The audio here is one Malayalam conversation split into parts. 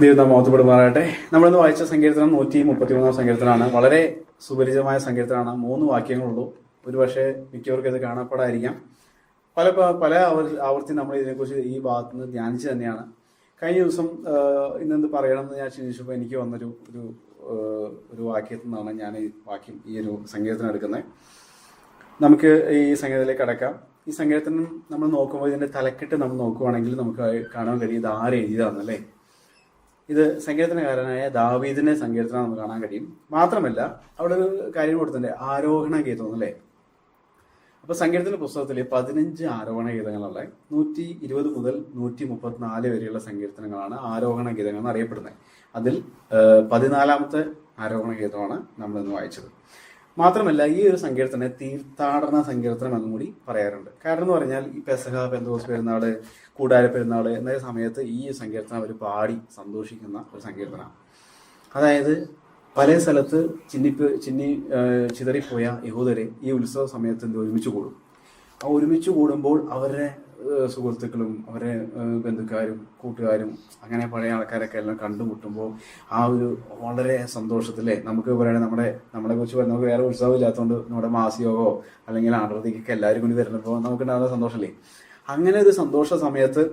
ദൈവം മഹത്വപ്പെടുമാറാകട്ടെ. നമ്മളിന്ന് വായിച്ച സങ്കീർത്തനം 133 സങ്കീർത്തനമാണ്. വളരെ സുപരിചിതമായ സങ്കീർത്തനമാണ്. 3 വാക്യങ്ങളുള്ളൂ. ഒരുപക്ഷെ മിക്കവർക്കും ഇത് കാണപ്പെടാതിരിക്കാം. പല പല ആവർത്തി നമ്മൾ ഇതിനെക്കുറിച്ച് ഈ ഭാഗത്ത് നിന്ന് ധ്യാനിച്ച് തന്നെയാണ്. കഴിഞ്ഞ ദിവസം ഇന്നെന്ത് പറയണമെന്ന് ഞാൻ ചിന്തിച്ചപ്പോൾ എനിക്ക് വന്നൊരു ഒരു വാക്യത്തിൽ നിന്നാണ് ഞാൻ ഈ ഒരു സങ്കീർത്തനം എടുക്കുന്നത്. നമുക്ക് ഈ സങ്കീർത്തനത്തിലേക്ക് കടക്കാം. ഈ സങ്കീർത്തനം നമ്മൾ നോക്കുമ്പോൾ ഇതിന്റെ തലക്കെട്ട് നമ്മൾ നോക്കുവാണെങ്കിൽ നമുക്ക് കാണാൻ കഴിയും ഇത് ആര് എഴുതിയതാണെന്നല്ലേ. ഇത് സങ്കീർത്തനകാരനായ ദാവീദിന്റെ സങ്കീർത്തനം നമുക്ക് കാണാൻ കഴിയും. മാത്രമല്ല അവിടെ ഒരു കാര്യം കൊടുത്തിട്ടുണ്ട്, ആരോഹണ ഗീതം അല്ലേ. അപ്പൊ സങ്കീർത്തന പുസ്തകത്തിൽ 15 ആരോഹണ ഗീതങ്ങളുള്ള 120 മുതൽ 134 വരെയുള്ള സങ്കീർത്തനങ്ങളാണ് ആരോഹണ ഗീതങ്ങൾ എന്ന് അറിയപ്പെടുന്നത്. അതിൽ 14ാമത്തെ ആരോഹണ ഗീതമാണ് നമ്മളിന്ന് വായിച്ചത്. മാത്രമല്ല ഈ ഒരു സങ്കീർത്തനം തീർത്ഥാടന സങ്കീർത്തനം എന്നും കൂടി പറയാറുണ്ട്. കാരണം എന്ന് പറഞ്ഞാൽ ഈ പെസഹ, പെന്തോസ് പെരുന്നാള്, കൂടാര പെരുന്നാള് എന്ന സമയത്ത് ഈ സങ്കീർത്തനം അവർ പാടി സന്തോഷിക്കുന്ന ഒരു സങ്കീർത്തനമാണ്. അതായത് പല സ്ഥലത്ത് ചിതറിപ്പോയ യഹൂദരെ ഈ ഉത്സവ സമയത്ത് ഒരുമിച്ച് കൂടും. ആ ഒരുമിച്ച് കൂടുമ്പോൾ അവരുടെ സുഹൃത്തുക്കളും അവരുടെ ബന്ധുക്കാരും കൂട്ടുകാരും അങ്ങനെ പഴയ ആൾക്കാരൊക്കെ എല്ലാം കണ്ടുമുട്ടുമ്പോൾ ആ ഒരു വളരെ സന്തോഷത്തിലെ നമുക്ക് പറയണേ നമ്മളെ കുറിച്ച് പറയാം. നമുക്ക് വേറെ ഉത്സവം ഇല്ലാത്തതുകൊണ്ട് നമ്മുടെ മാസിയോഗോ അല്ലെങ്കിൽ ആടർത്തിക്കൊക്കെ എല്ലാവരും കൂടി വരുന്നപ്പോൾ നമുക്കുണ്ടാകുന്ന സന്തോഷമല്ലേ. അങ്ങനെ ഒരു സന്തോഷ സമയത്ത്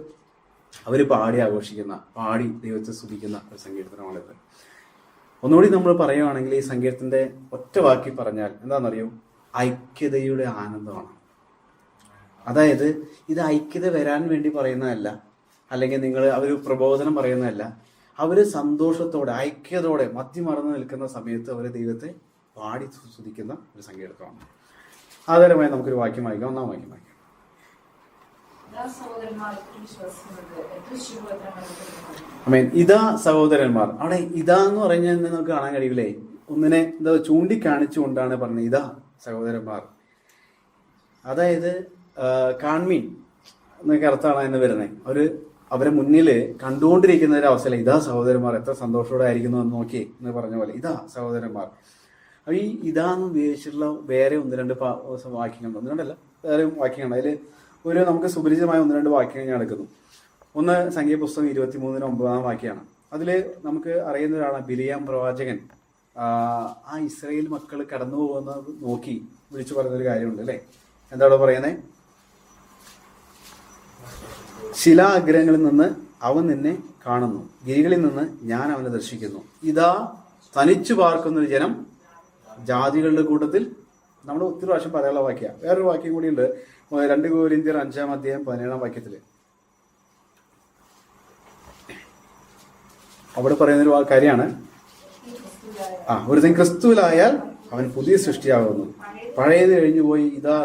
അവർ പാടി ദൈവത്തെ സ്തുതിക്കുന്ന ഒരു സങ്കീർത്തനമാണിത്. ഒന്നുകൂടി നമ്മൾ പറയുകയാണെങ്കിൽ ഈ സങ്കീർത്തനത്തിന്റെ ഒറ്റ വാക്കി പറഞ്ഞാൽ എന്താണെന്നറിയോ, ഐക്യതയുടെ ആനന്ദമാണ്. അതായത് ഇത് ഐക്യത വരാൻ വേണ്ടി പറയുന്നതല്ല, അല്ലെങ്കിൽ നിങ്ങൾ അവർ പ്രബോധനം പറയുന്നതല്ല. അവര് സന്തോഷത്തോടെ ഐക്യതയോടെ മധ്യമറന്ന് നിൽക്കുന്ന സമയത്ത് അവര് ദൈവത്തെ പാടി സ്തുതിക്കുന്ന ഒരു സങ്കീർത്തനമാണ്. ആധാരമായി നമുക്കൊരു വാക്യം വായിക്കാം. 1-ാം വാക്യം വായിക്കാം. ഇതാ സഹോദരന്മാർ. അവിടെ ഇതാ എന്ന് പറഞ്ഞാൽ നമുക്ക് കാണാൻ കഴിയില്ലേ, ഒന്നിനെ എന്താ ചൂണ്ടിക്കാണിച്ചുകൊണ്ടാണ് പറഞ്ഞത്, ഇതാ സഹോദരന്മാർ. അതായത് കാൺമീൻ എന്നൊക്കെ അർത്ഥമാണ് എന്ന് വരുന്നത്. അവരെ മുന്നിൽ കണ്ടുകൊണ്ടിരിക്കുന്ന ഒരു അവസ്ഥയില്ല, ഇതാ സഹോദരന്മാർ എത്ര സന്തോഷത്തോടെ ആയിരിക്കുന്നു എന്ന് നോക്കി എന്ന് പറഞ്ഞ പോലെ ഇതാ സഹോദരന്മാർ. അപ്പൊ ഈ ഇതാന്ന് ഉപയോഗിച്ചിട്ടുള്ള വേറെ 1-2 വാക്യങ്ങളുണ്ട്. 1-2 വേറെ വാക്യങ്ങളുണ്ട്. അതിൽ നമുക്ക് സുപരിചിതമായ 1-2 വാക്യങ്ങൾ ഞാൻ എടുക്കുന്നു. ഒന്ന് സംഖ്യ പുസ്തകം 23-9 വാക്യമാണ്. അതിൽ നമുക്ക് അറിയുന്ന ഒരാളാണ് ബിലിയാം പ്രവാചകൻ. ആ ഇസ്രായേൽ മക്കൾ കടന്നു പോകുന്നത് നോക്കി വിളിച്ചു പറയുന്നൊരു കാര്യമുണ്ട് അല്ലേ. എന്താ പറയുന്നത്? ശിലാഗ്രഹങ്ങളിൽ നിന്ന് അവൻ നിന്നെ കാണുന്നു, ഗിരികളിൽ നിന്ന് ഞാൻ അവനെ ദർശിക്കുന്നു. ഇതാ തനിച്ചു പാർക്കുന്ന ഒരു ജനം ജാതികളുടെ കൂട്ടത്തിൽ. നമ്മൾ ഒത്തിരി പ്രാവശ്യം പറയാനുള്ള വാക്യ. വേറൊരു വാക്യം കൂടി ഉണ്ട്, 2 കൊരിന്ത്യർ 5-ാം അധ്യായം 17-ാം വാക്യത്തില്. അവിടെ പറയുന്നൊരു കാര്യമാണ്, ഒരുത്തൻ ക്രിസ്തുവിലായാൽ അവൻ പുതിയ സൃഷ്ടിയാകുന്നു, പഴയത് കഴിഞ്ഞുപോയി ഇതാ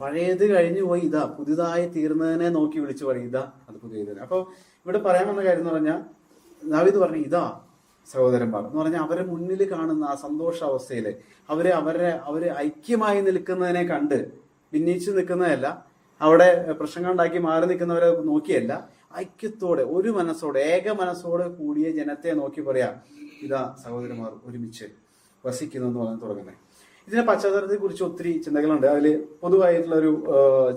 പഴയത് കഴിഞ്ഞുപോയി ഇതാ പുതിയതായി തീർന്നതിനെ നോക്കി വിളിച്ചു പറയും, ഇതാ അത് പുതിയത്. അപ്പൊ ഇവിടെ പറയാൻ വന്ന കാര്യം എന്ന് പറഞ്ഞാൽ ദാവീദ് പറഞ്ഞു ഇതാ സഹോദരന്മാർ എന്ന് പറഞ്ഞാൽ അവരെ മുന്നിൽ കാണുന്ന ആ സന്തോഷാവസ്ഥയില് അവര് ഐക്യമായി നിൽക്കുന്നതിനെ കണ്ട് ഭിന്നിച്ചു നിൽക്കുന്നതല്ല, അവിടെ പ്രശ്നങ്ങൾ ഉണ്ടാക്കി മാറി നിൽക്കുന്നവരെ നോക്കിയല്ല, ഐക്യത്തോടെ ഒരു മനസ്സോടെ ഏക മനസ്സോടെ കൂടിയ ജനത്തെ നോക്കി പറയാ ഇതാ സഹോദരന്മാർ ഒരുമിച്ച് വസിക്കുന്നു എന്ന് പറഞ്ഞ് തുടങ്ങുന്നത്. ഇതിന്റെ പശ്ചാത്തലത്തെ കുറിച്ച് ഒത്തിരി ചിന്തകളുണ്ട്. അതിൽ പൊതുവായിട്ടുള്ള ഒരു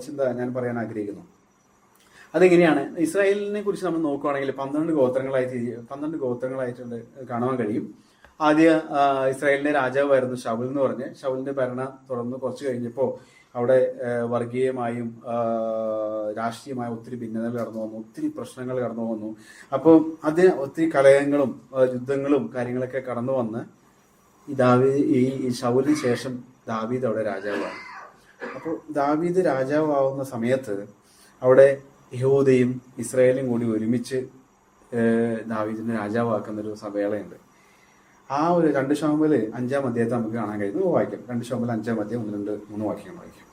ചിന്ത ഞാൻ പറയാൻ ആഗ്രഹിക്കുന്നു. അതെങ്ങനെയാണ്, ഇസ്രായേലിനെ കുറിച്ച് നമ്മൾ നോക്കുകയാണെങ്കിൽ 12 ഗോത്രങ്ങളായിട്ടുണ്ട് കാണാൻ കഴിയും. ആദ്യ ഇസ്രായേലിന്റെ രാജാവായിരുന്നു ശൗൽ എന്ന് പറഞ്ഞ്. ശൗലിന്റെ ഭരണം തുടർന്ന് കുറച്ച് കഴിഞ്ഞപ്പോൾ അവിടെ വർഗീയമായും രാഷ്ട്രീയമായ ഒത്തിരി ഭിന്നതകൾ കടന്നു വന്നു, ഒത്തിരി പ്രശ്നങ്ങൾ കടന്നു വന്നു. അപ്പോൾ അതിന് ഒത്തിരി കലഹങ്ങളും യുദ്ധങ്ങളും കാര്യങ്ങളൊക്കെ കടന്നു വന്ന് ഈ ശൗലിന് ശേഷം ദാവീദ് അവിടെ രാജാവാണ്. അപ്പോൾ ദാവീദ് രാജാവാകുന്ന സമയത്ത് അവിടെ യഹൂദയും ഇസ്രായേലും കൂടി ഒരുമിച്ച് ദാവീദിനെ രാജാവാക്കുന്ന ഒരു വേളയുണ്ട്. ആ ഒരു 2 ശമൂവേൽ 5-ാം അധ്യായത്തെ നമുക്ക് കാണാൻ കഴിയുന്നു. വായിക്കാം. 2 ശമൂവേൽ 5-ാം അധ്യായം 1-2-3 വാക്യങ്ങൾ വായിക്കാം.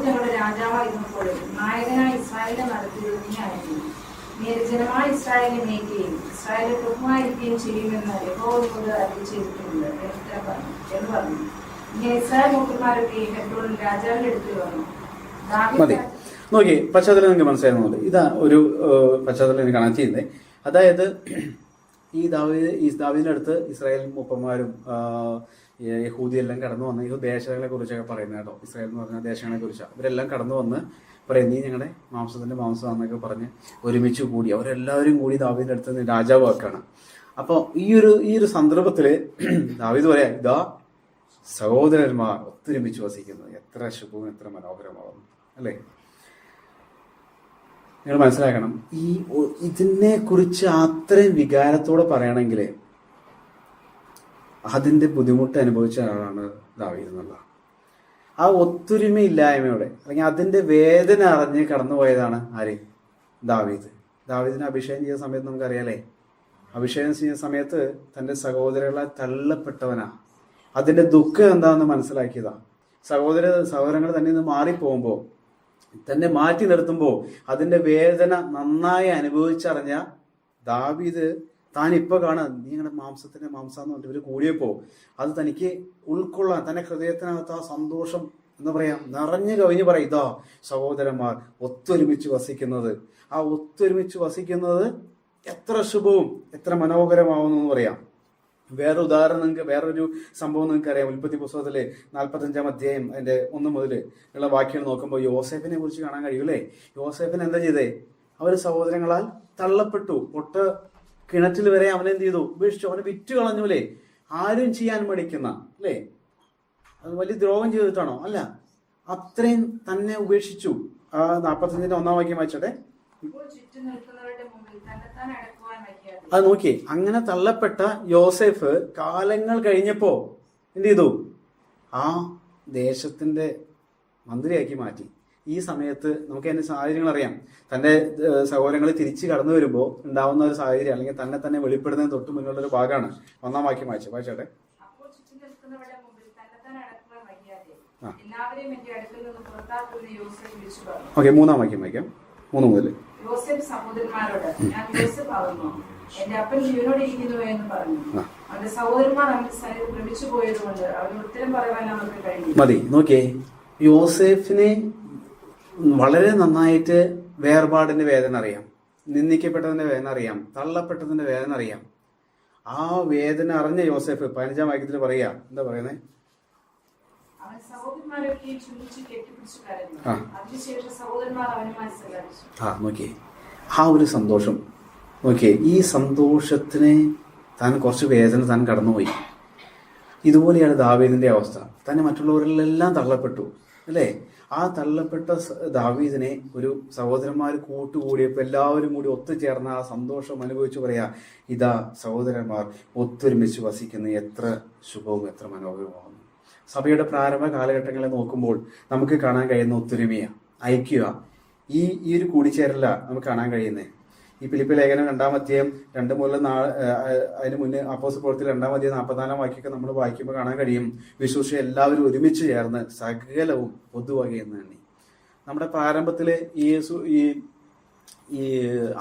ഞങ്ങളുടെ രാജാവായിരുന്നപ്പോൾ നായകനായ ഇസ്രായേലിനെ നടത്തിയത് നീയായിരുന്നു. നിർജ്ജനമായ ഇസ്രായേലിനെ മേയ്ക്കുകയും ഇസ്രായേലിനെ പ്രഭുവായിരിക്കുകയും ചെയ്യുമെന്ന് യഹോവയോട് അരുളിച്ചെയ്തിട്ടുണ്ട് എന്ന് പറഞ്ഞു. ഇങ്ങനെ ഇസ്രായേൽ മൂപ്പന്മാരൊക്കെ ഹെബ്രോനിൽ രാജാവിന്റെ അടുത്ത് വന്നു. നോക്കി പശ്ചാത്തലം നിങ്ങൾക്ക് മനസ്സിലാകുന്നുണ്ട്. ഇതാ ഒരു പശ്ചാത്തലം കണക്ട് ചെയ്യുന്നത്. അതായത് ഈ ദാവീദിന്റെ അടുത്ത് ഇസ്രായേൽ മൂപ്പന്മാരും യഹൂദിയെല്ലാം കടന്നു വന്ന് ഈ ദേശങ്ങളെ കുറിച്ചൊക്കെ പറയുന്നത് കേട്ടോ. ഇസ്രായേൽ എന്ന് പറഞ്ഞ ദേശങ്ങളെ കുറിച്ചാണ്. ഇവരെല്ലാം കടന്നു വന്ന് പറയും, നീ ഞങ്ങളുടെ മാംസത്തിന്റെ മാംസമാണെന്നൊക്കെ പറഞ്ഞ് ഒരുമിച്ച് കൂടി അവരെല്ലാവരും കൂടി ദാവീദിന്റെ അടുത്ത് നിന്ന് രാജാവാക്കാണ്. അപ്പോൾ ഈ ഒരു സന്ദർഭത്തില് ദാവീദ് പറയാം, ഇതാ സഹോദരന്മാർ ഒത്തൊരുമിച്ച് വസിക്കുന്നത് എത്ര ശുഭവും എത്ര മനോഹരമാവുന്നു അല്ലേ. നിങ്ങൾ മനസ്സിലാക്കണം, ഇതിനെ കുറിച്ച് അത്രയും വികാരത്തോടെ പറയണമെങ്കിൽ അതിന്റെ ബുദ്ധിമുട്ട് അനുഭവിച്ച ആളാണ് ദാവീദ് എന്നുള്ള ആ ഒത്തൊരുമയില്ലായ്മയോടെ അല്ലെങ്കിൽ അതിന്റെ വേദന അറിഞ്ഞ് കടന്നുപോയതാണ് ആര്? ദാവീദിനെ അഭിഷേകം ചെയ്ത സമയത്ത് നമുക്കറിയാലേ, അഭിഷേകം ചെയ്യുന്ന സമയത്ത് തന്റെ സഹോദരങ്ങളെ തള്ളപ്പെട്ടവനാ. അതിന്റെ ദുഃഖം എന്താണെന്ന് മനസ്സിലാക്കിയതാ. സഹോദരങ്ങൾ തന്നെ നിന്ന് മാറിപ്പോകുമ്പോൾ, തന്നെ മാറ്റി നിർത്തുമ്പോൾ അതിന്റെ വേദന നന്നായി അനുഭവിച്ചറിഞ്ഞ ദാവീദ് താൻ ഇപ്പൊ കാണാൻ, നീ ഞങ്ങളുടെ മാംസത്തിന്റെ മാംസാന്ന് പറഞ്ഞിട്ട് ഇവര് കൂടിയപ്പോ അത് തനിക്ക് ഉൾക്കൊള്ളാൻ തന്റെ ഹൃദയത്തിനകത്ത് ആ സന്തോഷം എന്താ പറയാ നിറഞ്ഞു കവിഞ്ഞ് പറയും, ഇതാ സഹോദരന്മാർ ഒത്തൊരുമിച്ച് വസിക്കുന്നത്. ആ ഒത്തൊരുമിച്ച് വസിക്കുന്നത് എത്ര ശുഭവും എത്ര മനോഹരമാവുന്നു എന്ന് പറയാം. വേറൊരു ഉദാഹരണം വേറൊരു സംഭവം നിങ്ങൾക്ക് അറിയാം. ഉൽപ്പത്തി പുസ്തകത്തിലെ 45-ാം അധ്യായം അതിന്റെ 1 മുതൽ ഉള്ള വാക്യങ്ങൾ നോക്കുമ്പോൾ യോസേഫിനെ കുറിച്ച് കാണാൻ കഴിയൂലേ. യോസേഫിന് എന്താ ചെയ്തേ? അവര് സഹോദരങ്ങളാൽ തള്ളപ്പെട്ടു. കിണറ്റിൽ വരെ അവനെന്ത് ചെയ്തു? ഉപേക്ഷിച്ചു. അവനെ വിറ്റ് കളഞ്ഞൂലേ. ആരും ചെയ്യാൻ മടിക്കുന്ന അല്ലേ, അത് വലിയ ദ്രോഹം ചെയ്തിട്ടാണോ? അല്ല, അത്രയും തന്നെ ഉപേക്ഷിച്ചു. 45-ന്റെ 1-ാം വാക്യം വായിച്ചോട്ടെ. അത് നോക്കി, അങ്ങനെ തള്ളപ്പെട്ട യോസേഫ് കാലങ്ങൾ കഴിഞ്ഞപ്പോ എന്ത് ചെയ്തു? ആ ദേശത്തിന്റെ മന്ത്രിയാക്കി മാറ്റി. ഈ സമയത്ത് നമുക്ക് അതിന്റെ സാഹചര്യങ്ങൾ അറിയാം. തന്റെ സഹോദരങ്ങൾ തിരിച്ചു കടന്നു വരുമ്പോൾ ഉണ്ടാവുന്ന ഒരു സാഹചര്യം അല്ലെങ്കിൽ തന്നെ വെളിപ്പെടുന്നതിന് തൊട്ട് മുന്നുള്ള ഒരു ഭാഗമാണ്. 1-ാം വാക്യം വായിച്ചോട്ടെ. ഓക്കെ, 3-ാം വാക്യം വായിക്കാം. 3 മുതൽ. യോസേഫ് സഹോദരന്മാരോട്, ഞാൻ യോസേഫ് ആകുന്നു, എന്റെ അപ്പൻ ജീവനോടെ ഇരിക്കുന്നു എന്ന് പറഞ്ഞു. അവന്റെ സഹോദരന്മാർ അവന്റെ സ്ഥലത്ത് ഭ്രമിച്ചു പോയതുകൊണ്ട് അവന് ഉത്തരം പറയാൻ അവർക്ക് കഴിഞ്ഞു. മതി. നോക്കിയേ, യോസേഫിനെ വളരെ നന്നായിട്ട് വേർപാടിന്റെ വേദന അറിയാം, നിന്ദിക്കപ്പെട്ടതിന്റെ വേദന അറിയാം, തള്ളപ്പെട്ടതിന്റെ വേദന അറിയാം. ആ വേദന അറിഞ്ഞ യോസേഫ് 15-ാം വാക്യത്തിൽ പറയാ, എന്താ പറയുന്നേ? നോക്കിയേ, ആ ഒരു സന്തോഷം നോക്കിയേ. ഈ സന്തോഷത്തിന് താൻ കുറച്ച് വേദന താൻ കടന്നുപോയി. ഇതുപോലെയാണ് ദാവീദിന്റെ അവസ്ഥ. തന്നെ മറ്റുള്ളവരിലെല്ലാം തള്ളപ്പെട്ടു അല്ലേ. ആ തള്ളപ്പെട്ട ദാവീദിനെ ഒരു സഹോദരന്മാർ കൂട്ടുകൂടിയപ്പോൾ എല്ലാവരും കൂടി ഒത്തുചേർന്ന ആ സന്തോഷം അനുഭവിച്ചു പറയാ, ഇതാ സഹോദരന്മാർ ഒത്തൊരുമിച്ച് വസിക്കുന്ന എത്ര ശുഭവും എത്ര മനോഹരമാകുന്നു. സഭയുടെ പ്രാരംഭ കാലഘട്ടങ്ങളെ നോക്കുമ്പോൾ നമുക്ക് കാണാൻ കഴിയുന്ന ഒത്തൊരുമയാണ്, ഐക്യ. ഈ ഒരു കൂടിച്ചേരല നമുക്ക് കാണാൻ കഴിയുന്നത്. ഈ ഫിലിപ്പി ലേഖനം 2-ാം അധ്യായം 2 മുതൽ അതിന് മുന്നേ അപ്പോസ്തല പ്രവൃത്തിയിൽ 2-ാം അധ്യായം 44-ാം വാക്യമൊക്കെ നമ്മൾ വായിക്കുമ്പോൾ കാണാൻ കഴിയും, വിശ്വസിച്ച എല്ലാവരും ഒരുമിച്ച് ചേർന്ന് സകലവും പൊതുവകയെന്ന് എണ്ണി. നമ്മുടെ പ്രാരംഭത്തില് ഈ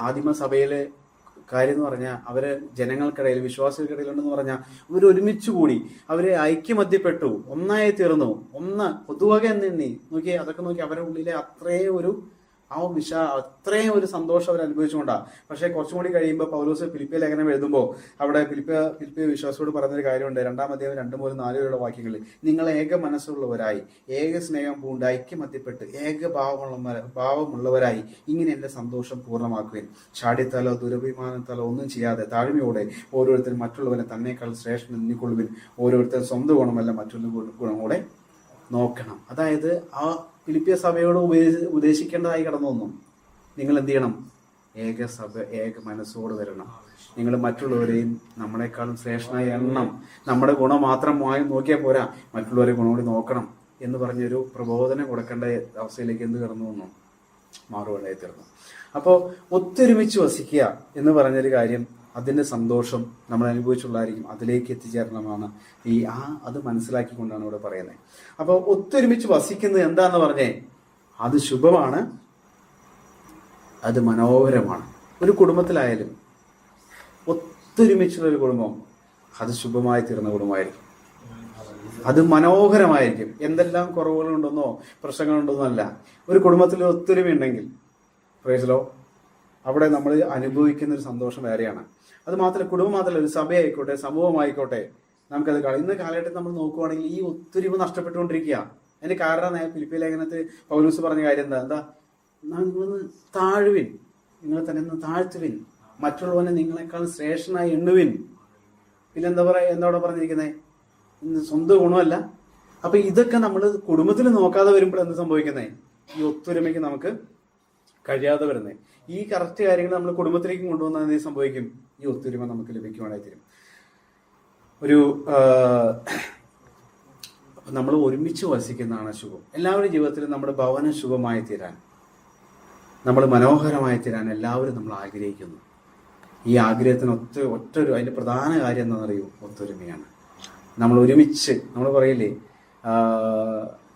ആദിമസഭയിലെ കാര്യം എന്ന് പറഞ്ഞാൽ അവര് ജനങ്ങൾക്കിടയിൽ വിശ്വാസികൾക്കിടയിൽ ഉണ്ടെന്ന് പറഞ്ഞാൽ ഇവർ ഒരുമിച്ച് കൂടി അവര് ഐക്യമത്യപ്പെട്ടു, ഒന്നായി തീർന്നു, പൊതുവക എന്നെണ്ണി. നോക്കി, അതൊക്കെ നോക്കി അവരുടെ ഉള്ളിലെ അത്രയും ഒരു സന്തോഷം അവർ അനുഭവിച്ചുകൊണ്ടാണ്. പക്ഷെ കുറച്ചും കൂടി കഴിയുമ്പോൾ പൗലോസ് ഫിലിപ്പിയ ലേഖനം എഴുതുമ്പോൾ അവിടെ ഫിലിപ്പിയ വിശ്വാസത്തോട് പറഞ്ഞൊരു കാര്യമുണ്ട്. 2-ാം അധ്യായം 2 മുതൽ 4 വരെയുള്ള വാക്യങ്ങളിൽ, നിങ്ങൾ ഏക മനസ്സുള്ളവരായി, ഏക സ്നേഹം പൂണ്ട്, ഐക്യമത്യപ്പെട്ട്, ഏക ഭാവമുള്ളവരായി ഇങ്ങനെ എന്റെ സന്തോഷം പൂർണ്ണമാക്കുവാൻ, ചാടിത്തലോ ദുരഭിമാനത്തലോ ഒന്നും ചെയ്യാതെ താഴ്മയോടെ ഓരോരുത്തരും മറ്റുള്ളവനെ തന്നേക്കാൾ ശ്രേഷ്ഠം എണ്ണിക്കൊള്ളുവിൻ, ഓരോരുത്തർ സ്വന്തം ഗുണമല്ല മറ്റുള്ള ഗുണം കൂടെ നോക്കണം. അതായത് ആ ഫിലിപ്പിയ സഭയോട് ഉപദേശിക്കേണ്ടതായി കടന്നു വന്നു. നിങ്ങൾ എന്ത് ചെയ്യണം? ഏക മനസ്സോട് വരണം. നിങ്ങൾ മറ്റുള്ളവരെയും നമ്മളെക്കാളും ശ്രേഷ്ഠനായ എണ്ണം. നമ്മുടെ ഗുണം മാത്രം നോക്കിയാൽ പോരാ, മറ്റുള്ളവരെ ഗുണം കൂടി നോക്കണം എന്ന് പറഞ്ഞൊരു പ്രബോധനം കൊടുക്കേണ്ട അവസ്ഥയിലേക്ക് എന്ത് കടന്നു വന്നു? മാറുകയായി തീർന്നു. അപ്പോൾ ഒത്തൊരുമിച്ച് വസിക്കുക എന്ന് പറഞ്ഞൊരു കാര്യം, അതിന്റെ സന്തോഷം നമ്മൾ അനുഭവിച്ചുള്ളതായിരിക്കും. അതിലേക്ക് എത്തിച്ചേരണമെന്നാണ് അത് മനസ്സിലാക്കിക്കൊണ്ടാണ് ഇവിടെ പറയുന്നത്. അപ്പോൾ ഒത്തൊരുമിച്ച് വസിക്കുന്നത് എന്താന്ന് പറഞ്ഞേ, അത് ശുഭമാണ്, അത് മനോഹരമാണ്. ഒരു കുടുംബത്തിലായാലും ഒത്തൊരുമിച്ചുള്ള ഒരു കുടുംബം അത് ശുഭമായി തീർന്ന കുടുംബമായിരിക്കും, അത് മനോഹരമായിരിക്കും. എന്തെല്ലാം കുറവുകളുണ്ടെന്നോ പ്രശ്നങ്ങളുണ്ടെന്നോ അല്ല, ഒരു കുടുംബത്തിൽ ഒത്തൊരുമ ഉണ്ടെങ്കിൽ പ്രൈസലോ അവിടെ നമ്മൾ അനുഭവിക്കുന്ന ഒരു സന്തോഷം വേറെയാണ്. അത് മാത്രമല്ല, കുടുംബം മാത്രമല്ല, ഒരു സഭയായിക്കോട്ടെ, സമൂഹമായിക്കോട്ടെ, നമുക്കത് കാണാം. ഇന്ന് കാലഘട്ടത്തിൽ നമ്മൾ നോക്കുവാണെങ്കിൽ ഈ ഒത്തൊരുമ നഷ്ടപ്പെട്ടുകൊണ്ടിരിക്കുക. അതിന്റെ കാരണം ഫിലിപ്പിയ ലേഖനത്തിൽ പൗലോസ് പറഞ്ഞ കാര്യം എന്താ നിങ്ങളൊന്ന് താഴുവിൻ, നിങ്ങൾ തന്നെ ഒന്ന് താഴ്ത്തുവിൻ, മറ്റുള്ളവനെ നിങ്ങളെക്കാൾ ശ്രേഷ്ഠനായി എണ്ണുവിൻ. പിന്നെ എന്താ പറഞ്ഞിരിക്കുന്നത്? ഇന്ന് സ്വന്തം ഗുണമല്ല. അപ്പൊ ഇതൊക്കെ നമ്മൾ കുടുംബത്തിൽ നോക്കാതെ വരുമ്പോൾ എന്ത് സംഭവിക്കുന്നത്? ഈ ഒത്തൊരുമയ്ക്ക് നമുക്ക് കഴിയാതെ വരുന്നത്. ഈ കറക്റ്റ് കാര്യങ്ങൾ നമ്മൾ കുടുംബത്തിലേക്ക് കൊണ്ടുവന്നാൽ എന്ത് സംഭവിക്കും? ഈ ഒത്തൊരുമ നമുക്ക് ലഭിക്കുവാനായി തരും. നമ്മൾ ഒരുമിച്ച് വസിക്കുന്നതാണ് ശുഭം. എല്ലാവരുടെ ജീവിതത്തിലും നമ്മുടെ ഭവനം ശുഭമായി തീരാൻ, നമ്മൾ മനോഹരമായി തീരാൻ എല്ലാവരും നമ്മൾ ആഗ്രഹിക്കുന്നു. ഈ ആഗ്രഹത്തിന് അതിന്റെ പ്രധാന കാര്യം എന്താണെന്നറിയോ? ഒത്തൊരുമയാണ്. നമ്മൾ ഒരുമിച്ച്, നമ്മൾ പറയില്ലേ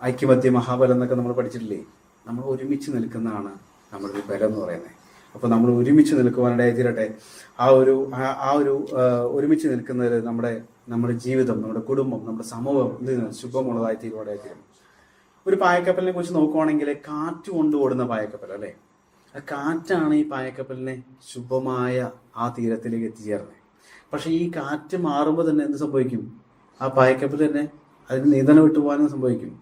ഐക്യമത്യ മഹാബലം എന്നൊക്കെ നമ്മൾ പഠിച്ചിട്ടില്ലേ? നമ്മൾ ഒരുമിച്ച് നിൽക്കുന്നതാണ് നമ്മുടെ ഒരു ബലം എന്ന് പറയുന്നത്. അപ്പോൾ നമ്മൾ ഒരുമിച്ച് നിൽക്കുവാനിടയായി തീരട്ടെ. ആ ഒരു ഒരുമിച്ച് നിൽക്കുന്നതിൽ നമ്മുടെ ജീവിതം, നമ്മുടെ കുടുംബം, നമ്മുടെ സമൂഹം ശുഭമുള്ളതായി തീരുവാനായി തീരും. ഒരു പായക്കപ്പലിനെ കുറിച്ച് നോക്കുവാണെങ്കിൽ കാറ്റ് കൊണ്ട് ഓടുന്ന പായക്കപ്പൽ അല്ലേ? ആ കാറ്റാണ് ഈ പായക്കപ്പലിനെ ശുഭമായ ആ തീരത്തിലേക്ക് എത്തിച്ചേർന്നത്. പക്ഷെ ഈ കാറ്റ് മാറുമ്പോൾ തന്നെ എന്ത് സംഭവിക്കും? ആ പായക്കപ്പൽ തന്നെ അതിന് നിയന്ത്രണം വിട്ടുപോകാനും സംഭവിക്കും.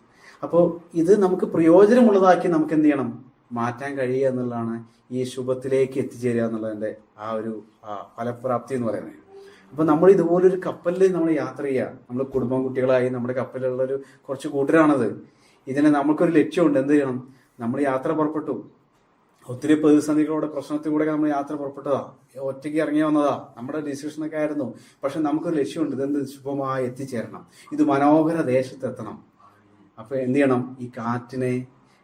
അപ്പോൾ ഇത് നമുക്ക് പ്രയോജനമുള്ളതാക്കി നമുക്ക് എന്ത് ചെയ്യണം? മാറ്റാൻ കഴിയുക എന്നുള്ളതാണ് ഈ ശുഭത്തിലേക്ക് എത്തിച്ചേരുക എന്നുള്ളതിൻ്റെ ആ ഒരു ഫലപ്രാപ്തി എന്ന് പറയുന്നത്. അപ്പോൾ നമ്മൾ ഇതുപോലൊരു കപ്പലിൽ നമ്മൾ യാത്ര ചെയ്യുക, നമ്മൾ കുടുംബം കുട്ടികളായി നമ്മുടെ കപ്പലിലുള്ളൊരു കുറച്ച് കൂട്ടരാണത്. ഇതിനെ നമുക്കൊരു ലക്ഷ്യമുണ്ട്. എന്ത് ചെയ്യണം? നമ്മൾ യാത്ര പുറപ്പെട്ടു, ഒത്തിരി പ്രതിസന്ധികളോടെ പ്രശ്നത്തിലൂടെ നമ്മൾ യാത്ര പുറപ്പെട്ടതാ, ഒറ്റയ്ക്ക് ഇറങ്ങി വന്നതാ, നമ്മുടെ ഡിസിഷനൊക്കെ ആയിരുന്നു. പക്ഷെ നമുക്കൊരു ലക്ഷ്യമുണ്ട്. ഇതെന്ത്? ശുഭമായി എത്തിച്ചേരണം, ഇത് മനോഹര ദേശത്തെത്തണം. അപ്പൊ എന്ത് ചെയ്യണം? ഈ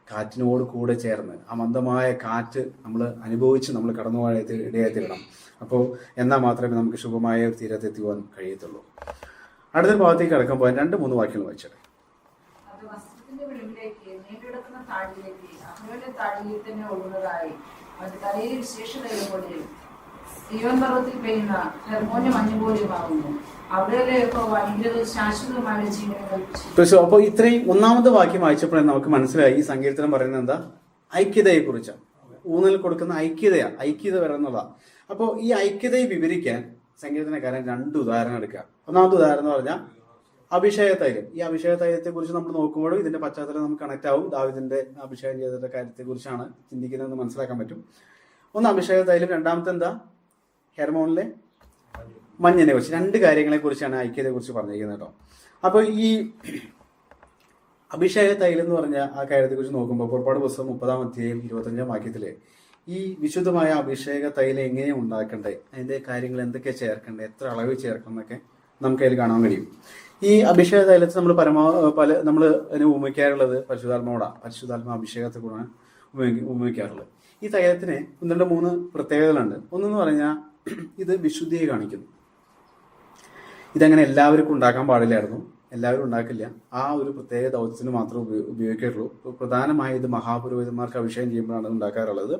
കാറ്റിനോട് കൂടെ ചേർന്ന് ആ മന്ദമായ കാറ്റ് നമ്മൾ അനുഭവിച്ച് നമ്മൾ കടന്നു പോകാൻ ഇടയായിത്തീരണം. അപ്പോൾ എന്നാൽ മാത്രമേ നമുക്ക് ശുഭമായ ഒരു തീരത്തെത്തുവാൻ കഴിയത്തുള്ളൂ. അടുത്തൊരു ഭാഗത്തേക്ക് കടക്കുമ്പോൾ 2-3 വാക്യങ്ങൾ വായിച്ചത്. അത് വസ്ത്രത്തിന്റെ വിളിവിലേക്ക് നീണ്ടെടുക്കുന്ന താടിലേക്ക് അവരുടെ താടിയിൽ തന്നെ ഒഴുകുന്നതായി അത് തലയിൽ വിശേഷതയോടെ സിയോൻ പർവ്വതത്തിൽ പെയ്യുന്ന ഹെർമോന്യ മഞ്ഞ് പോലെയുമാകുന്നു. അവിടെയൊക്കെ വലിയൊരു ശാശ്വതമായ ജീവനെ കൽപ്പിച്ചു. അപ്പോൾ ഇത്രയും 1-ാമത്തെ വാക്യം വായിച്ചപ്പോഴേ നമുക്ക് മനസ്സിലായി ഈ സങ്കീർത്തനം പറയുന്നത് എന്താ? ഐക്യതയെ കുറിച്ചാണ്. ഊന്നൽ കൊടുക്കുന്ന ഐക്യത വരുന്നതാ. അപ്പോൾ ഈ ഐക്യതയെ വിവരിക്കാൻ സങ്കീർത്തനക്കാരൻ 2 ഉദാഹരണം എടുക്കുക. 1-ാമത്തെ ഉദാഹരണം എന്ന് പറഞ്ഞാൽ അഭിഷേക തൈലം. ഈ അഭിഷേക തൈലത്തെ കുറിച്ച് നമ്മൾ നോക്കുമ്പോഴും ഇതിന്റെ പശ്ചാത്തലം നമുക്ക് കണക്ട് ആവും. ദാവീദിന്റെ അഭിഷേകം ചെയ്ത കാര്യത്തെ കുറിച്ചാണ് ചിന്തിക്കുന്നതെന്ന് മനസ്സിലാക്കാൻ പറ്റും. ഒന്ന് അഭിഷേക തൈലം, 2-ാമത്തെ എന്താ? ഹെർമോണിലെ മഞ്ഞിനെ കുറിച്ച്. 2 കാര്യങ്ങളെ കുറിച്ചാണ് ഐക്യതയെ കുറിച്ച് പറഞ്ഞിരിക്കുന്നത് കേട്ടോ. അപ്പോൾ ഈ അഭിഷേക തൈലം എന്ന് പറഞ്ഞ ആ കാര്യത്തെ കുറിച്ച് നോക്കുമ്പോൾ പുറപ്പാട് പുസ്തകം 30-ാം അധ്യായം 25-ാം വാക്യത്തില് ഈ വിശുദ്ധമായ അഭിഷേക തൈലം എങ്ങനെയാണ് ഉണ്ടാക്കണ്ടേ, അതിന്റെ കാര്യങ്ങൾ എന്തൊക്കെ ചേർക്കണ്ടേ, എത്ര അളവ് ചേർക്കണം എന്നൊക്കെ നമുക്ക് അതിൽ കാണാൻ കഴിയും. ഈ അഭിഷേക തൈലത്തെ നമ്മൾ നമ്മൾ അതിന് ഉപയോഗിക്കാറുള്ളത് പരിശുദ്ധാത്മ അഭിഷേകത്തെ കൂടാണ് ഉപയോഗിക്കാറുള്ളത്. ഈ തൈലത്തിന് 1-3 പ്രത്യേകതകളുണ്ട്. ഒന്നെന്ന് പറഞ്ഞാൽ ഇത് വിശുദ്ധിയെ കാണിക്കുന്നു. ഇതങ്ങനെ എല്ലാവർക്കും ഉണ്ടാക്കാൻ പാടില്ലായിരുന്നു, എല്ലാവരും ഉണ്ടാക്കില്ല. ആ ഒരു പ്രത്യേക ദൗത്യത്തിന് മാത്രമേ ഉപയോഗിക്കാറുള്ളൂ. പ്രധാനമായും ഇത് മഹാപുരോഹിതന്മാർക്ക് അഭിഷേകം ചെയ്യുമ്പോഴാണ് ഉണ്ടാക്കാറുള്ളത്.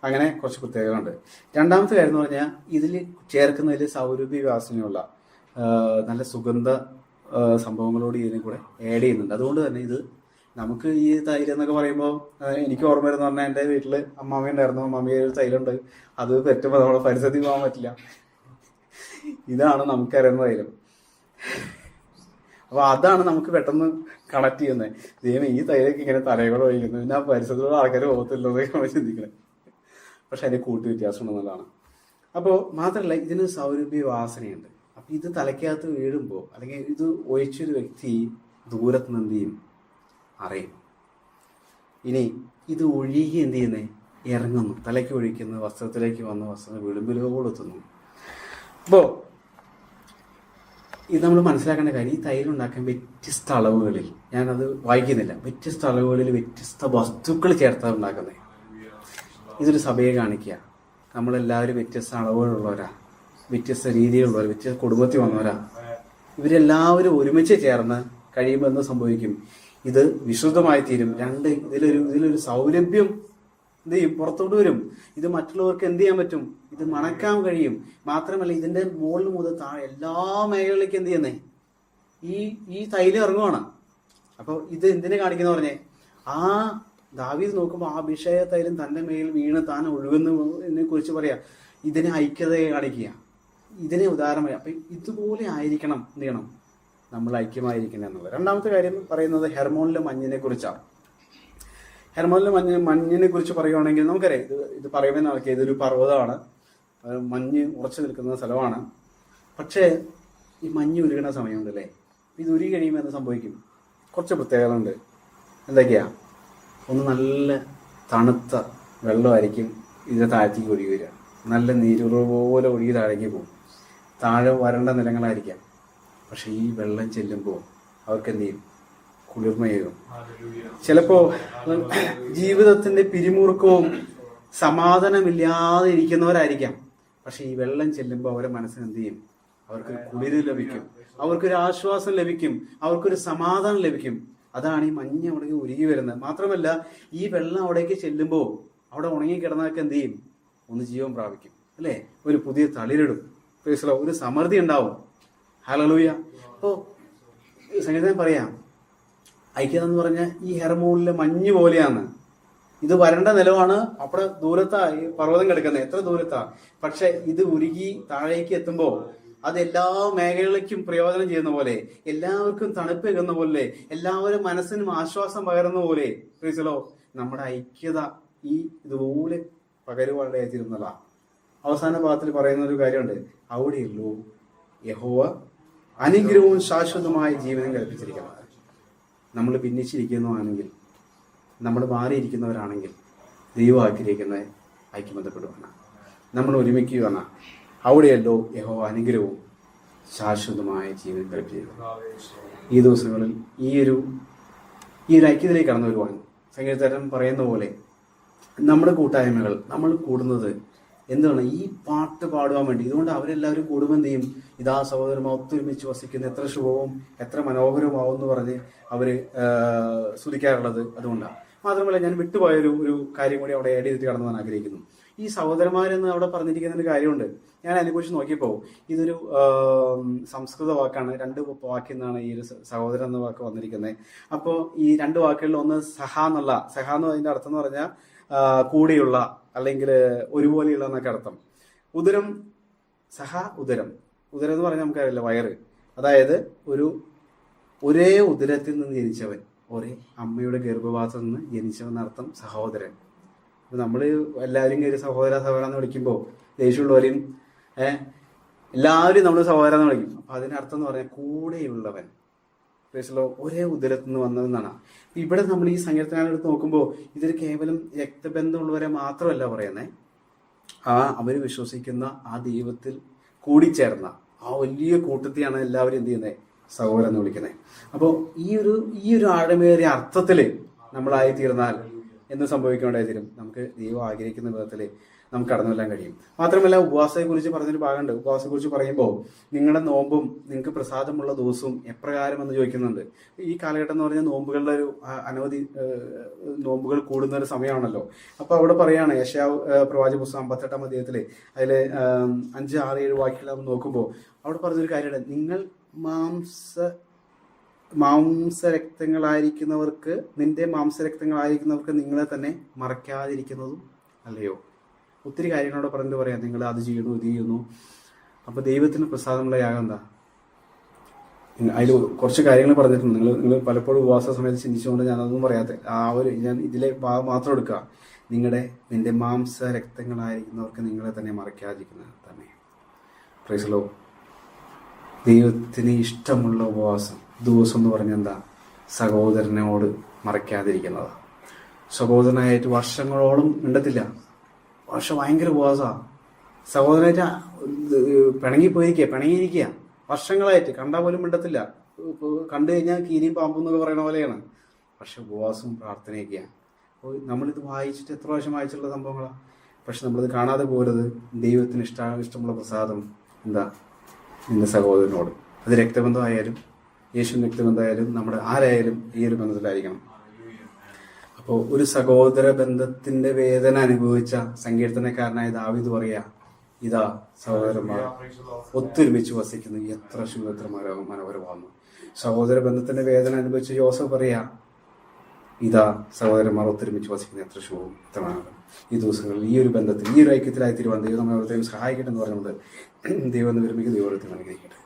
അങ്ങനെ കുറച്ച് പ്രത്യേകതകളുണ്ട്. 2-ാമത്തെ കാര്യം എന്ന് പറഞ്ഞാൽ ഇതിൽ ചേർക്കുന്നതിൽ സൗരഭ്യ വാസനയുള്ള നല്ല സുഗന്ധ സംഭവങ്ങളോട് ഇതിനെ കൂടെ ആഡ് ചെയ്യുന്നുണ്ട്. അതുകൊണ്ട് തന്നെ ഇത് നമുക്ക് ഈ തൈലം എന്നൊക്കെ പറയുമ്പോൾ എനിക്ക് ഓർമ്മ വരുന്ന പറഞ്ഞാൽ എൻ്റെ വീട്ടിൽ അമ്മാമ്മ ഉണ്ടായിരുന്നു. അമ്മാമ്മയുടെ ഒരു തൈലുണ്ട്, അത് പറ്റുമ്പോൾ നമ്മളെ പരിസരത്തിൽ പോകാൻ പറ്റില്ല. ഇതാണ് നമുക്കറിയുന്ന തൈലം. അപ്പൊ അതാണ് നമുക്ക് പെട്ടെന്ന് കണക്ട് ചെയ്യുന്നത്. ദൈവം ഈ തൈലൊക്കെ ഇങ്ങനെ തലയോടെ ഒഴിക്കുന്നു, പിന്നെ ആ പരിസരത്തുള്ള ആൾക്കാർ പോകത്തില്ലെന്നൊക്കെ നമ്മൾ ചിന്തിക്കണം. പക്ഷെ അതിന്റെ കൂട്ടു വ്യത്യാസം ഉണ്ടെന്നുള്ളതാണ്. അപ്പോൾ മാത്രമല്ല ഇതിന് സൗരഭ്യ വാസനയുണ്ട്. അപ്പൊ ഇത് തലയ്ക്കകത്ത് വീഴുമ്പോൾ അല്ലെങ്കിൽ ഇത് ഒഴിച്ചൊരു വ്യക്തി ദൂരത്ത് നിന്ന് എന്ത് ചെയ്യും? അറിയും. ഇനി ഇത് ഒഴുകി എന്ത് ചെയ്യുന്നേ? ഇറങ്ങുന്നു, തലയ്ക്ക് ഒഴിക്കുന്നു, വസ്ത്രത്തിലേക്ക് വന്ന് വസ്ത്രം വിളിമ്പിലോടെത്തുന്നു. അപ്പോൾ ഇത് നമ്മൾ മനസ്സിലാക്കേണ്ട കാര്യം, ഈ തൈലം ഉണ്ടാക്കാൻ വ്യത്യസ്ത അളവുകളിൽ, ഞാനത് വായിക്കുന്നില്ല, വ്യത്യസ്ത അളവുകളിൽ വ്യത്യസ്ത വസ്തുക്കൾ ചേർത്താണ് ഉണ്ടാക്കുന്നത്. ഇതൊരു സഭയെ കാണിക്കുക. നമ്മളെല്ലാവരും വ്യത്യസ്ത അളവുകളുള്ളവരാ, വ്യത്യസ്ത രീതിയിലുള്ളവർ, വ്യത്യസ്ത കുടുംബത്തിൽ വന്നവരാ. ഇവരെല്ലാവരും ഒരുമിച്ച് ചേർന്ന് കഴിയുമ്പോൾ എന്ത് സംഭവിക്കും? ഇത് വിശുദ്ധമായി തീരും. ഇതിലൊരു സൗരഭ്യം എന്ത് ചെയ്യും? പുറത്തോട്ട് വരും. ഇത് മറ്റുള്ളവർക്ക് എന്ത് ചെയ്യാൻ പറ്റും? ഇത് മണക്കാൻ കഴിയും. മാത്രമല്ല ഇതിന്റെ മുകളിൽ മുതൽ താഴെ എല്ലാ മേഖലകളിലേക്ക് എന്ത് ചെയ്യുന്നേ? ഈ തൈലം ഇറങ്ങുവാണ്. അപ്പോൾ ഇത് എന്തിനെ കാണിക്കുന്ന പറഞ്ഞേ? ആ ദാവീദ് നോക്കുമ്പോൾ ആ അഭിഷേക തൈലം തന്റെ മേൽ വീണ് താൻ ഒഴുകുന്നതിനെ കുറിച്ച് പറയാ. ഇതിനെ ഐക്യതയെ കാണിക്കുക, ഇതിനെ ഉദാഹരണം പറയാം. അപ്പൊ ഇതുപോലെ ആയിരിക്കണം എന്ത് ചെയ്യണം? നമ്മൾ ഐക്യമായിരിക്കുന്നത് എന്നുള്ളത്. രണ്ടാമത്തെ കാര്യം പറയുന്നത് ഹെർമോണിലെ മഞ്ഞിനെ കുറിച്ചാണ്. ഹെർമോണിലെ മഞ്ഞിനെ കുറിച്ച് പറയുകയാണെങ്കിൽ നമുക്കറിയാം, ഇത് പറയുമ്പോൾ നമുക്ക് ഇതൊരു പർവ്വതമാണ്, മഞ്ഞ് ഉറച്ചു നിൽക്കുന്ന സ്ഥലമാണ്. പക്ഷേ ഈ മഞ്ഞ് ഉരുകണ സമയമുണ്ടല്ലേ, ഇത് ഉരുകി കഴിയുമ്പോൾ എന്ത് സംഭവിക്കും? കുറച്ച് പ്രത്യേകത ഉണ്ട്. എന്തൊക്കെയാ? ഒന്ന് നല്ല തണുത്ത വെള്ളമായിരിക്കും ഇതിൻ്റെ താഴത്തേക്ക് ഒഴുകി വരിക. നല്ല നീരുറവ് പോലെ ഒഴുകി താഴേക്ക് പോകും. താഴെ വരണ്ട നിലങ്ങളായിരിക്കാം. പക്ഷെ ഈ വെള്ളം ചെല്ലുമ്പോൾ അവർക്ക് എന്ത് ചെയ്യും? കുളിർമയേകും. ചിലപ്പോൾ ജീവിതത്തിന്റെ പിരിമുറുക്കവും സമാധാനമില്ലാതെ ഇരിക്കുന്നവരായിരിക്കാം. പക്ഷെ ഈ വെള്ളം ചെല്ലുമ്പോൾ അവരുടെ മനസ്സിന് എന്ത് ചെയ്യും? അവർക്കൊരു കുളിര് ലഭിക്കും, അവർക്കൊരു ആശ്വാസം ലഭിക്കും, അവർക്കൊരു സമാധാനം ലഭിക്കും. അതാണ് ഈ മഞ്ഞ് അവിടേക്ക് ഉരുകി വരുന്നത്. മാത്രമല്ല, ഈ വെള്ളം അവിടേക്ക് ചെല്ലുമ്പോൾ അവിടെ ഉണങ്ങിക്കിടന്നതൊക്കെ എന്ത് ചെയ്യും? ഒന്ന് ജീവൻ പ്രാപിക്കും, അല്ലേ? ഒരു പുതിയ തളിരിടും, ഒരു സമൃദ്ധി ഉണ്ടാവും. ഹല്ലേലൂയ. അപ്പോൾ സംഗീതം പറയാം, ഐക്യത എന്ന് പറഞ്ഞാൽ ഈ ഹെർമോണിലെ മഞ്ഞ് പോലെയാണ്. ഇത് വരണ്ട നിലമാണ്. അവിടെ ദൂരത്താ ഈ പർവ്വതം കിടക്കുന്നത്, എത്ര ദൂരത്താ. പക്ഷെ ഇത് ഉരുകി താഴേക്ക് എത്തുമ്പോൾ അത് എല്ലാ മേഖലകളിലേക്കും പ്രയോജനം ചെയ്യുന്ന പോലെ, എല്ലാവർക്കും തണുപ്പേകുന്ന പോലെ, എല്ലാവരും മനസ്സിനും ആശ്വാസം പകരുന്ന പോലെ നമ്മുടെ ഐക്യത ഈ ഇതുപോലെ പകരുവാനായിത്തീരുന്നതാ. അവസാന ഭാഗത്തിൽ പറയുന്ന ഒരു കാര്യമുണ്ട്, അവിടെയല്ലോ യഹോവ അനുഗ്രഹവും ശാശ്വതമായ ജീവനം കൽപ്പിച്ചിരിക്കുന്നത്. നമ്മൾ ഭിന്നിച്ചിരിക്കുന്നതാണെങ്കിൽ, നമ്മൾ മാറിയിരിക്കുന്നവരാണെങ്കിൽ ദൈവം ആക്കിയിരിക്കുന്നത് ഐക്യബന്ധപ്പെടുവാണ്, നമ്മൾ ഒരുമിക്കുകയാണ്. അവിടെയല്ലോ യഹോവ അനുഗ്രഹവും ശാശ്വതമായ ജീവൻ കൽപ്പിച്ചിരിക്കുന്നത്. ഈ ദിവസങ്ങളിൽ ഈ ഒരു ഐക്യത്തിലേക്ക് കടന്നു വരുവാൻ സംഗീതകാരൻ പറയുന്ന പോലെ നമ്മുടെ കൂട്ടായ്മകൾ നമ്മൾ കൂടുന്നത് എന്താണ്? ഈ പാട്ട് പാടുവാൻ വേണ്ടി. ഇതുകൊണ്ട് അവരെല്ലാവരും കൂടുമ്പോൾ എന്ത് ചെയ്യും? ഇതാ സഹോദരന്മാർ ഒത്തൊരുമിച്ച് വസിക്കുന്ന എത്ര ശുഭവും എത്ര മനോഹരമാവും എന്ന് പറഞ്ഞ് അവർ സ്തുതിക്കാറുള്ളത് അതുകൊണ്ടാണ്. മാത്രമല്ല, ഞാൻ വിട്ടുപോയൊരു കാര്യം കൂടി അവിടെ ആഡ് ചെയ്തിട്ട് കടന്നു പോകാൻ ആഗ്രഹിക്കുന്നു. ഈ സഹോദരന്മാരെന്ന് അവിടെ പറഞ്ഞിരിക്കുന്ന ഒരു കാര്യമുണ്ട്. ഞാൻ അതിനെക്കുറിച്ച് നോക്കിയപ്പോൾ ഇതൊരു സംസ്കൃത വാക്കാണ്. 2 വാക്കിൽ നിന്നാണ് ഈ ഒരു സഹോദരൻ എന്ന വാക്ക് വന്നിരിക്കുന്നത്. അപ്പോൾ ഈ 2 വാക്കുകളിൽ ഒന്ന് സഹ എന്ന് അതിൻ്റെ അർത്ഥം എന്ന് പറഞ്ഞാൽ കൂടെയുള്ള അല്ലെങ്കിൽ ഒരുപോലെയുള്ള എന്നൊക്കെ അർത്ഥം. ഉദരം, സഹ ഉദരം എന്ന് പറഞ്ഞാൽ നമുക്കറിയില്ല, വയറ്. അതായത് ഒരേ ഉദരത്തിൽ നിന്ന് ജനിച്ചവൻ, ഒരേ അമ്മയുടെ ഗർഭപാത്രത്തിൽ നിന്ന് ജനിച്ചവൻ എന്നർത്ഥം സഹോദരൻ. അപ്പൊ നമ്മൾ എല്ലാവരും കയറി സഹോദര എന്ന് വിളിക്കുമ്പോൾ ദേഷ്യമുള്ളവരെയും എല്ലാവരും നമ്മൾ സഹോദര എന്ന് വിളിക്കും. അപ്പൊ അതിനർത്ഥം എന്ന് പറഞ്ഞാൽ കൂടെയുള്ളവൻ, ഒരേ ഉദരത്തിൽ നിന്ന് വന്നതെന്നാണ്. ഇവിടെ നമ്മൾ ഈ സങ്കീർത്തനങ്ങളെടുത്ത് നോക്കുമ്പോൾ ഇതൊരു കേവലം രക്തബന്ധമുള്ളവരെ മാത്രമല്ല പറയുന്നത്, അവർ വിശ്വസിക്കുന്ന ആ ദൈവത്തിൽ കൂടിച്ചേർന്ന ആ വലിയ കൂട്ടത്തെയാണ് എല്ലാവരും എന്ത് ചെയ്യുന്നത്? സഹോദരൻ എന്ന് വിളിക്കുന്നത്. അപ്പോൾ ഈ ഒരു ആഴമേറിയ അർത്ഥത്തിൽ നമ്മളായി തീർന്നാൽ എന്ത് സംഭവിക്കേണ്ടതായി നമുക്ക് ദൈവം ആഗ്രഹിക്കുന്ന വിധത്തിൽ നമുക്ക് കടന്നു വരാൻ കഴിയും. മാത്രമല്ല, ഉപവാസത്തെക്കുറിച്ച് പറഞ്ഞൊരു ഭാഗമുണ്ട്. ഉപവാസത്തെക്കുറിച്ച് പറയുമ്പോൾ നിങ്ങളുടെ നോമ്പും നിങ്ങൾക്ക് പ്രസാദമുള്ള ദിവസവും എപ്രകാരം എന്ന് ചോദിക്കുന്നുണ്ട്. ഈ കാലഘട്ടം എന്ന് പറഞ്ഞാൽ നോമ്പുകളുടെ ഒരു അനവധി നോമ്പുകൾ കൂടുന്ന ഒരു സമയമാണല്ലോ. അപ്പോൾ അവിടെ പറയാണ് യെശയ്യാവ് പ്രവാചക പുസ്തകം 58-ാം അധ്യായത്തിൽ അതിൽ 5, 6, 7 വാക്യങ്ങൾ നമ്മൾ നോക്കുമ്പോൾ അവിടെ പറഞ്ഞൊരു കാര്യമുണ്ട്. നിങ്ങൾ നിന്റെ മാംസരക്തങ്ങളായിരിക്കുന്നവർക്ക് നിങ്ങളെ തന്നെ മറയ്ക്കാതിരിക്കുന്നതും അല്ലയോ? ഒത്തിരി കാര്യങ്ങളോട് പറഞ്ഞിട്ട് പറയാം, നിങ്ങൾ അത് ചെയ്യുന്നു ഇത് ചെയ്യുന്നു. അപ്പൊ ദൈവത്തിന് പ്രസാദമുള്ള യാഗം എന്താ? അതിൽ കുറച്ച് കാര്യങ്ങൾ പറഞ്ഞിട്ടുണ്ട്. നിങ്ങൾ പലപ്പോഴും ഉപവാസ സമയത്ത് ചിന്തിച്ചുകൊണ്ട് ഞാനതൊന്നും പറയാത്ത ഞാൻ ഇതിലെ ഭാഗം മാത്രം എടുക്കുക. നിന്റെ മാംസരക്തങ്ങളായിരിക്കുന്നവർക്ക് നിങ്ങളെ തന്നെ മറയ്ക്കാതിരിക്കുന്നത് തന്നെ. Praise the Lord. ദൈവത്തിന് ഇഷ്ടമുള്ള ഉപവാസം ദിവസം എന്ന് പറഞ്ഞാൽ എന്താ? സഹോദരനോട് മറയ്ക്കാതിരിക്കുന്നതാണ്. സഹോദരനായിട്ട് വർഷങ്ങളോളം മിണ്ടത്തില്ല, ഭയങ്കര ഉപവാസമാണ്. സഹോദരനായിട്ട് പിണങ്ങിയിരിക്കുക വർഷങ്ങളായിട്ട്, കണ്ടാൽ പോലും മിണ്ടത്തില്ല. കണ്ടു കഴിഞ്ഞാൽ കീരിയും പാമ്പും എന്നൊക്കെ പറയുന്ന പോലെയാണ്. പക്ഷെ ഉപവാസവും പ്രാർത്ഥനയൊക്കെയാണ്. അപ്പോൾ നമ്മളിത് വായിച്ചിട്ട് എത്ര പ്രാവശ്യം വായിച്ചിട്ടുള്ള സംഭവങ്ങളാണ്. പക്ഷെ നമ്മളിത് കാണാതെ പോരുത്. ദൈവത്തിന് ഇഷ്ടമുള്ള പ്രസാദം എന്താ? നിന്റെ സഹോദരനോട്. അത് രക്തബന്ധമായാലും യേശു രക്തബന്ധമായാലും നമ്മുടെ ആരായാലും ഈ ഒരു ബന്ധത്തിലായിരിക്കണം. അപ്പോൾ ഒരു സഹോദര ബന്ധത്തിന്റെ വേദന അനുഭവിച്ച സങ്കീർത്തനക്കാരനായ ദാവീദ് പറയാ, ഇതാ സഹോദരന്മാർ ഒത്തൊരുമിച്ച് വസിക്കുന്നു, എത്ര മനോഹരമാകുന്നു. സഹോദര ബന്ധത്തിന്റെ വേദന അനുഭവിച്ച യോസഫ് പറയാ, ഇതാ സഹോദരന്മാർ ഒത്തൊരുമിച്ച് വസിക്കുന്ന എത്ര ശുഭവും എത്ര മനോഹരം. ഈ ദിവസങ്ങളിൽ ഈ ഒരു ബന്ധത്തിൽ ഈ ഒരു ഐക്യത്തിലായി തീരുവാൻ ദൈവം നമ്മളെ സഹായിക്കട്ടെ എന്ന് പറഞ്ഞുകൊണ്ട് ദൈവം നിർമ്മിക്കുന്ന ദൈവത്തെ അനുഗ്രഹിക്കട്ടെ.